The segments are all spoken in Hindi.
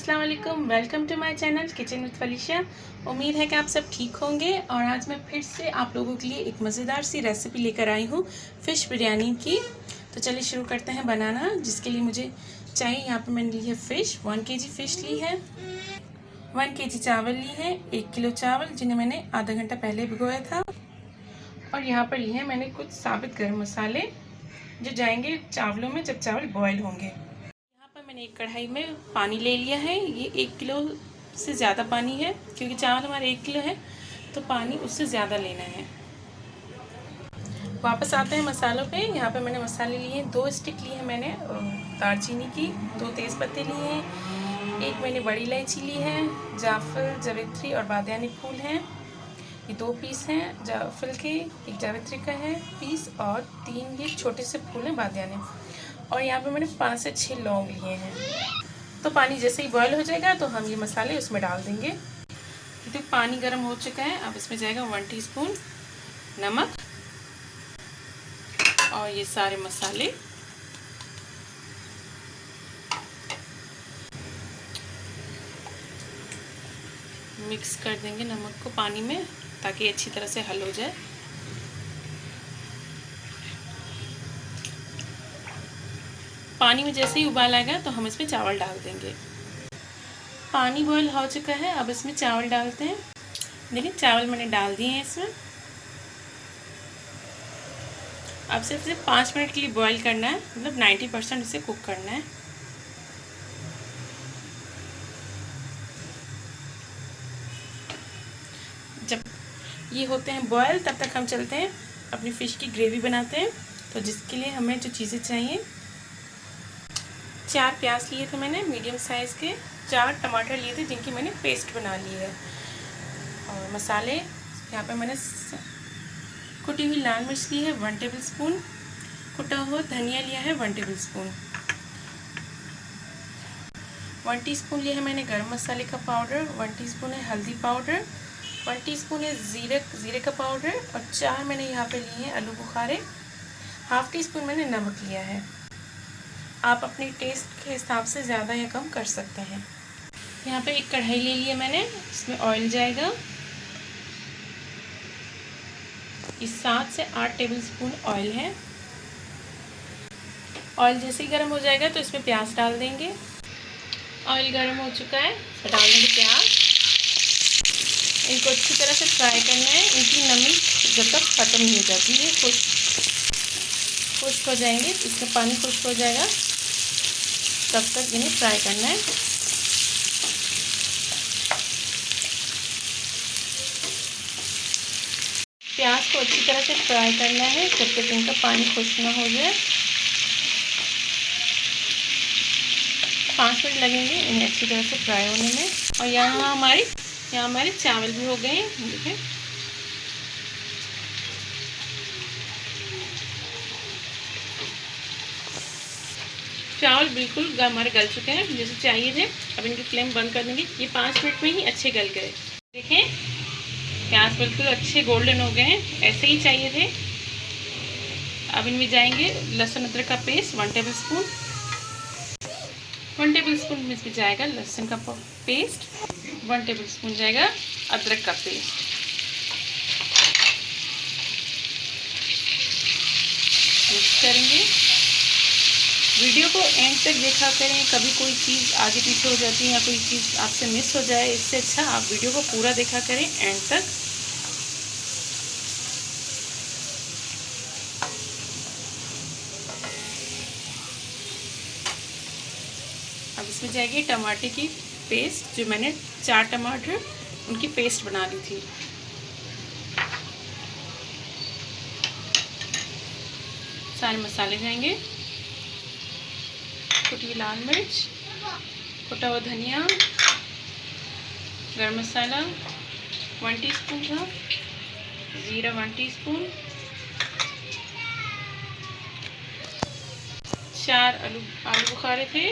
अस्सलाम वालेकुम, welcome to my channel kitchen with Felicia. उम्मीद है कि आप सब ठीक होंगे और आज मैं फिर से आप लोगों के लिए एक मज़ेदार सी रेसिपी लेकर आई हूँ फ़िश बिरयानी की। तो चलिए शुरू करते हैं बनाना। जिसके लिए मुझे चाहिए, यहाँ पर मैंने ली है फ़िश, 1 kg फ़िश ली है, 1 kg चावल ली है, 1 किलो चावल जिन्हें मैंने आधा घंटा पहले भिगोया था। और यहाँ पर लिए हैं मैंने कुछ साबित गर्म मसाले जो जाएंगे चावलों में जब चावल बॉयल होंगे। मैंने एक कढ़ाई में पानी ले लिया है। ये 1 किलो से ज़्यादा पानी है, क्योंकि चावल हमारे 1 किलो है तो पानी उससे ज़्यादा लेना है। वापस आते हैं मसालों पे। यहाँ पे मैंने मसाले लिए हैं, 2 स्टिक लिए हैं मैंने दालचीनी की, 2 तेज़पत्ते लिए हैं, 1 मैंने बड़ी इलायची ली है, जायफल, जावित्री और बादियानी फूल हैं, ये 2 पीस हैं जायफल के, 1 जावित्री का है पीस और 3 ये छोटे से फूल हैं बादियानी। और यहाँ पे मैंने 5 से 6 लौंग लिए हैं। तो पानी जैसे ही बॉयल हो जाएगा तो हम ये मसाले उसमें डाल देंगे। तो पानी गर्म हो चुका है, अब इसमें जाएगा 1 टीस्पून नमक और ये सारे मसाले। मिक्स कर देंगे नमक को पानी में ताकि अच्छी तरह से हल हो जाए। पानी में जैसे ही उबाल आएगा तो हम इसमें चावल डाल देंगे। पानी बॉयल हो चुका है, अब इसमें चावल डालते हैं। देखिए चावल मैंने डाल दिए हैं इसमें। अब सिर्फ 5 मिनट के लिए बॉयल करना है, मतलब 90% इसे कुक करना है। जब ये होते हैं बॉयल तब तक हम चलते हैं अपनी फ़िश की ग्रेवी बनाते हैं। तो जिसके लिए हमें जो चीज़ें चाहिए, 4 प्याज लिए थे मैंने मीडियम साइज़ के, 4 टमाटर लिए थे जिनकी मैंने पेस्ट बना ली है। और मसाले यहाँ पे मैंने कुटी हुई लाल मिर्च ली है 1 टेबल स्पून, कुटा हुआ धनिया लिया है 1 टेबल स्पून, 1 टीस्पून लिया है मैंने गरम मसाले का पाउडर, 1 टीस्पून है हल्दी पाउडर, 1 टीस्पून है ज़ीरे का पाउडर और 4 मैंने यहाँ पे लिए हैं आलू बुखारे, ½ टीस्पून मैंने नमक लिया है। आप अपने टेस्ट के हिसाब से ज़्यादा या कम कर सकते हैं। यहाँ पे एक कढ़ाई ले लिया मैंने, इसमें ऑयल जाएगा। ये 7 से 8 टेबल स्पून ऑयल है। ऑयल जैसे ही गर्म हो जाएगा तो इसमें प्याज डाल देंगे। ऑयल गर्म हो चुका है तो डाल देंगे प्याज। इनको अच्छी तरह से फ्राई करना है, इनकी नमी जब तक ख़त्म नहीं हो जाती है, खुश्क हो जाएंगे, इसमें पानी खुश्क हो जाएगा तब तक इन्हें फ्राई करना है। प्याज को अच्छी तरह से फ्राई करना है जब तक इनका पानी खुश्क ना हो जाए। 5 मिनट लगेंगे इन्हें अच्छी तरह से फ्राई होने में। और यहाँ हमारे चावल भी हो गए हैं। देखिए चावल बिल्कुल हमारे गल चुके हैं जैसे चाहिए थे। अब इनकी फ्लेम बंद कर देंगे। ये 5 मिनट में ही अच्छे गल गए। देखें प्याज बिल्कुल अच्छे गोल्डन हो गए हैं, ऐसे ही चाहिए थे। अब इनमें जाएंगे लहसुन अदरक का paste 1 table spoon, 1 table spoon में इसमें जाएगा लहसुन का पेस्ट, 1 टेबल स्पून जाएगा अदरक का पेस्ट। मिक्स करेंगे। वीडियो को एंड तक देखा करें, कभी कोई चीज़ आगे पीछे हो जाती है या कोई चीज़ आपसे मिस हो जाए, इससे अच्छा आप वीडियो को पूरा देखा करें एंड तक। अब इसमें जाएगी टमाटर की पेस्ट, जो मैंने 4 टमाटर उनकी पेस्ट बना ली थी। सारे मसाले जाएंगे, कुटी हुई लाल मिर्च, कुटा हुआ धनिया, गरम मसाला 1 टीस्पून था, ज़ीरा 1 टीस्पून, 4 आलू बुखारे थे,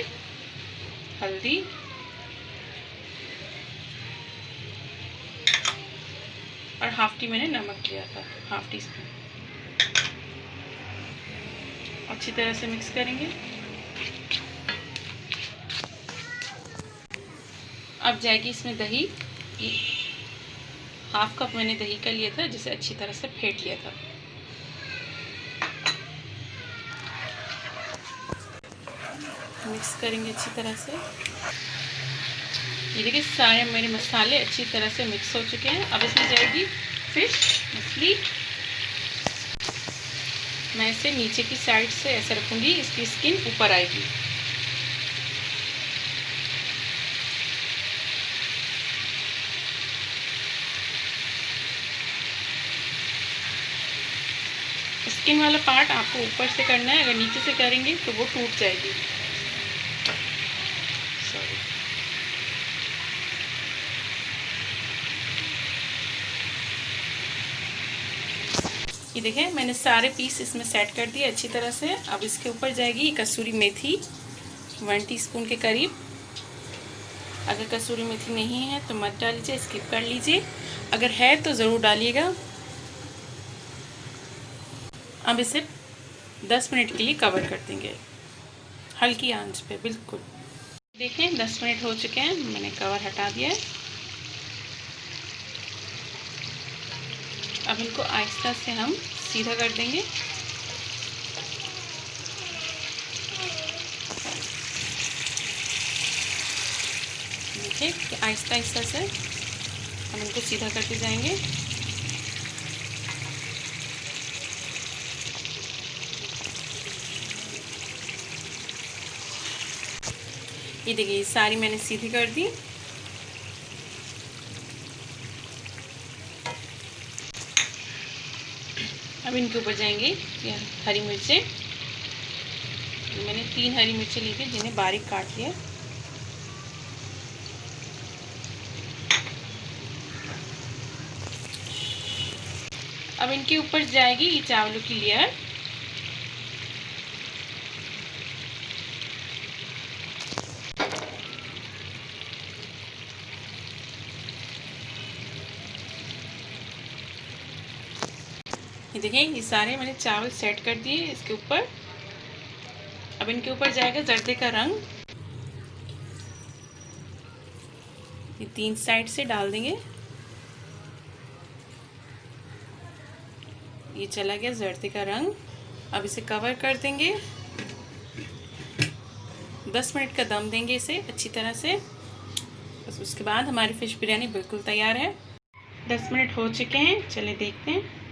हल्दी और ½ टी मैंने नमक लिया था, ½ टीस्पून। अच्छी तरह से मिक्स करेंगे। अब जाएगी इसमें दही। हाफ कप मैंने दही का लिया था, जिसे अच्छी तरह से फेंट लिया था। मिक्स करेंगे अच्छी तरह से। ये देखिए सारे मेरे मसाले अच्छी तरह से मिक्स हो चुके हैं। अब इसमें जाएगी फिश, मछली। मैं इसे नीचे की साइड से ऐसे रखूंगी, इसकी स्किन ऊपर आएगी। स्किन वाला पार्ट आपको ऊपर से करना है, अगर नीचे से करेंगे तो वो टूट जाएगी। सॉरी। ये देखें मैंने सारे पीस इसमें सेट कर दिए अच्छी तरह से। अब इसके ऊपर जाएगी कसूरी मेथी 1 टीस्पून के करीब। अगर कसूरी मेथी नहीं है तो मत डालीजिए, स्किप कर लीजिए। अगर है तो ज़रूर डालिएगा। अब इसे 10 मिनट के लिए कवर कर देंगे हल्की आंच पे, बिल्कुल। देखें 10 मिनट हो चुके हैं, मैंने कवर हटा दिया है। अब इनको आहिस्ता से हम सीधा कर देंगे। देखिए कि आहिस्ता आहिस्ता से हम इनको सीधा करते जाएंगे। ये देखिए सारी मैंने सीधी कर दी। अब इनके ऊपर जाएंगे ये हरी मिर्चें। मैंने 3 हरी मिर्चें ली थी, जिन्हें बारीक काट लिया। अब इनके ऊपर जाएगी ये चावलों की लेयर। ये देखिए ये सारे मैंने चावल सेट कर दिए इसके ऊपर। अब इनके ऊपर जाएगा जर्दे का रंग। ये 3 साइड से डाल देंगे। ये चला गया जर्दे का रंग। अब इसे कवर कर देंगे। 10 मिनट का दम देंगे इसे अच्छी तरह से। बस उसके बाद हमारी फिश बिरयानी बिल्कुल तैयार है। 10 मिनट हो चुके हैं, चलिए देखते हैं।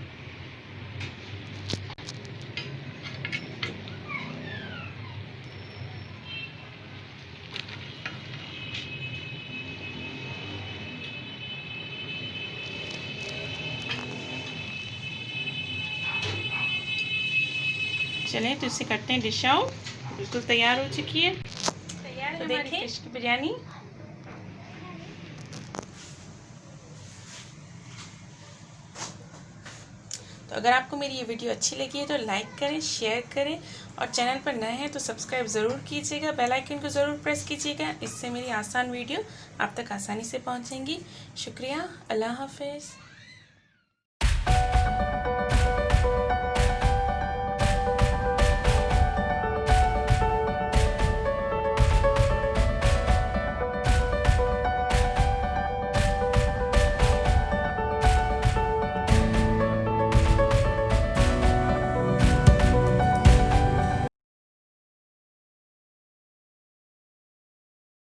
चलें तो इसे करते हैं डिश आउट। बिल्कुल तैयार हो चुकी है। तैयार तो हमारी फिश की बिरयानी। तो अगर आपको मेरी ये वीडियो अच्छी लगी है तो लाइक करें, शेयर करें और चैनल पर नए हैं तो सब्सक्राइब ज़रूर कीजिएगा। बेल आइकन को ज़रूर प्रेस कीजिएगा। इससे मेरी आसान वीडियो आप तक आसानी से पहुंचेंगी। शुक्रिया। अल्लाह हाफिज़।